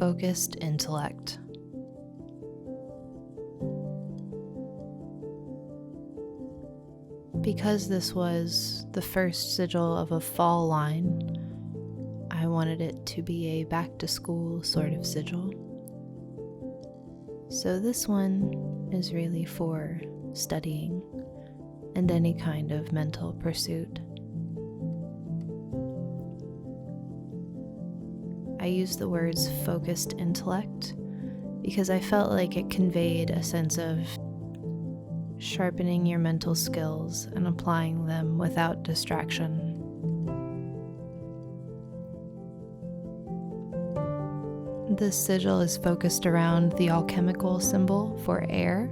Focused Intellect. Because this was the first sigil of a fall line, I wanted it to be a back-to-school sort of sigil. So this one is really for studying and any kind of mental pursuit. I use the words focused intellect because I felt like it conveyed a sense of sharpening your mental skills and applying them without distraction. This sigil is focused around the alchemical symbol for air,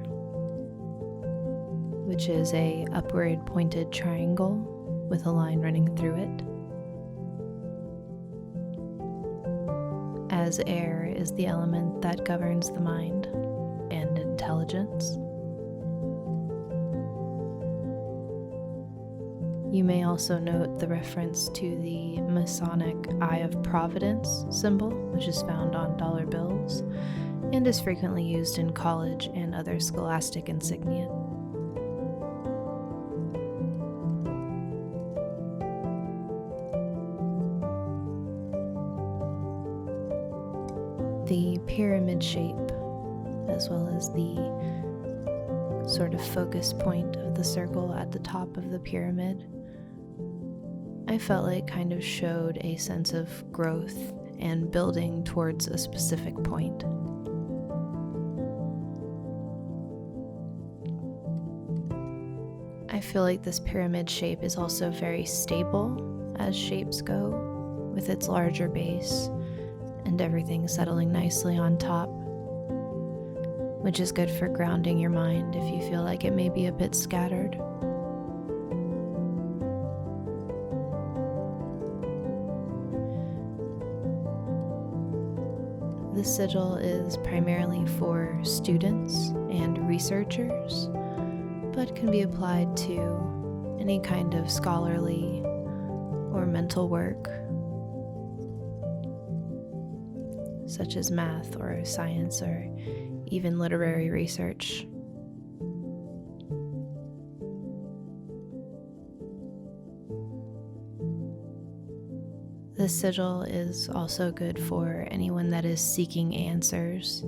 which is a upward pointed triangle with a line running through it, as air is the element that governs the mind and intelligence. You may also note the reference to the Masonic Eye of Providence symbol, which is found on dollar bills and is frequently used in college and other scholastic insignia. The pyramid shape, as well as the sort of focus point of the circle at the top of the pyramid, I felt like kind of showed a sense of growth and building towards a specific point. I feel like this pyramid shape is also very stable as shapes go, with its larger base and everything settling nicely on top, which is good for grounding your mind if you feel like it may be a bit scattered. This sigil is primarily for students and researchers, but can be applied to any kind of scholarly or mental work, such as math or science or even literary research. This sigil is also good for anyone that is seeking answers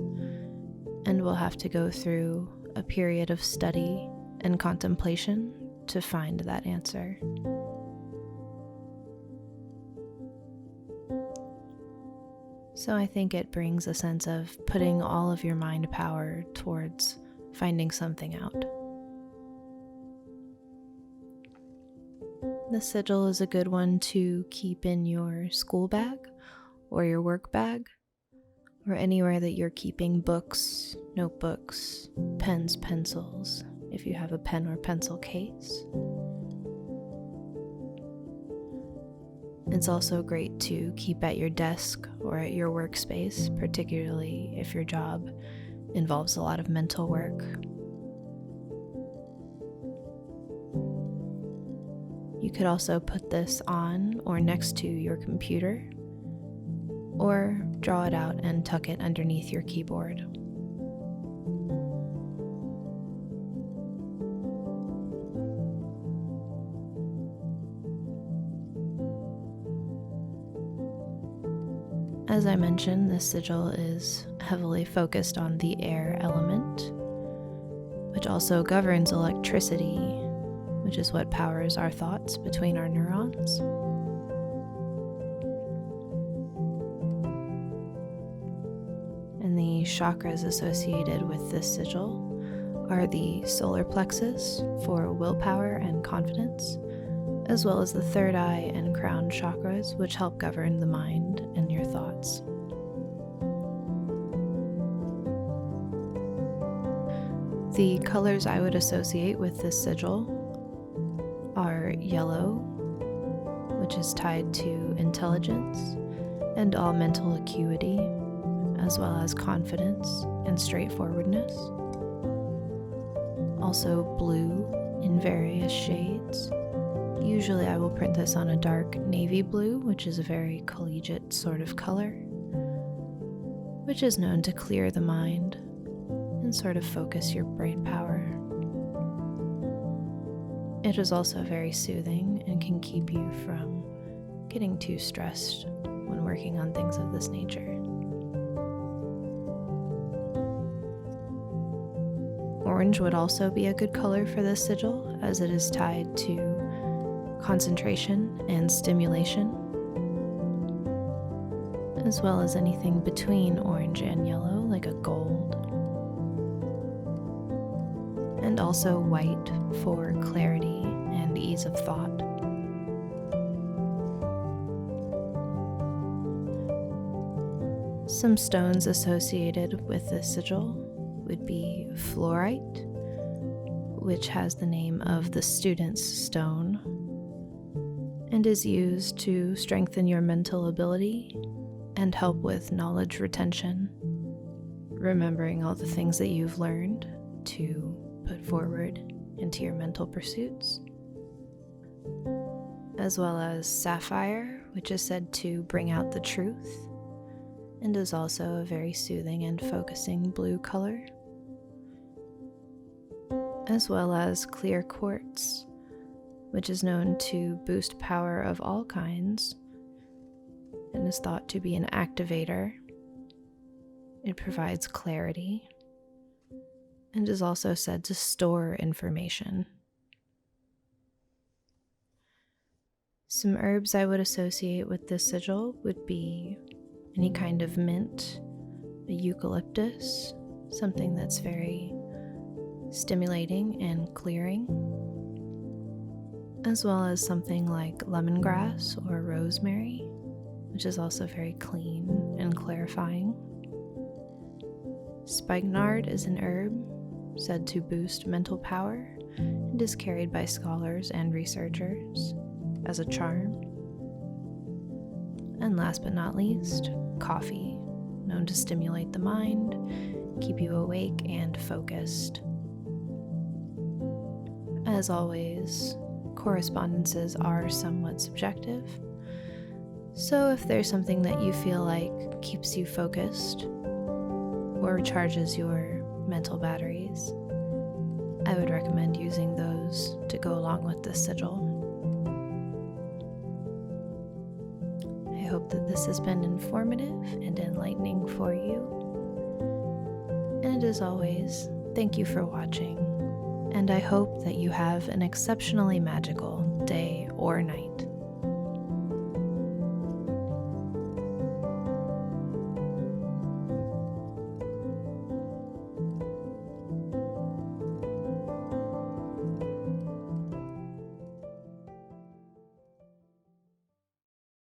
and will have to go through a period of study and contemplation to find that answer. So I think it brings a sense of putting all of your mind power towards finding something out. The sigil is a good one to keep in your school bag or your work bag, or anywhere that you're keeping books, notebooks, pens, pencils, if you have a pen or pencil case. It's also great to keep at your desk or at your workspace, particularly if your job involves a lot of mental work. You could also put this on or next to your computer, or draw it out and tuck it underneath your keyboard. As I mentioned, this sigil is heavily focused on the air element, which also governs electricity, which is what powers our thoughts between our neurons. And the chakras associated with this sigil are the solar plexus for willpower and confidence, as well as the third eye and crown chakras, which help govern the mind and your thoughts. The colors I would associate with this sigil are yellow, which is tied to intelligence and all mental acuity, as well as confidence and straightforwardness. Also blue in various shades. Usually I will print this on a dark navy blue, which is a very collegiate sort of color. which is known to clear the mind and sort of focus your brain power. It is also very soothing and can keep you from getting too stressed when working on things of this nature. Orange would also be a good color for this sigil, as it is tied to concentration and stimulation, as well as anything between orange and yellow, like a gold, and also white for clarity and ease of thought. Some stones associated with this sigil would be fluorite, which has the name of the student's stone and is used to strengthen your mental ability and help with knowledge retention, remembering all the things that you've learned to put forward into your mental pursuits, as well as sapphire, which is said to bring out the truth and is also a very soothing and focusing blue color, as well as clear quartz, which is known to boost power of all kinds and is thought to be an activator. It provides clarity and is also said to store information. Some herbs I would associate with this sigil would be any kind of mint, a eucalyptus, something that's very stimulating and clearing, as well as something like lemongrass or rosemary, which is also very clean and clarifying. Spikenard is an herb said to boost mental power and is carried by scholars and researchers as a charm. And last but not least, coffee, known to stimulate the mind, keep you awake and focused. As always, correspondences are somewhat subjective, so if there's something that you feel like keeps you focused or recharges your mental batteries, I would recommend using those to go along with this sigil. I hope that this has been informative and enlightening for you. And as always, thank you for watching, and I hope that you have an exceptionally magical day or night.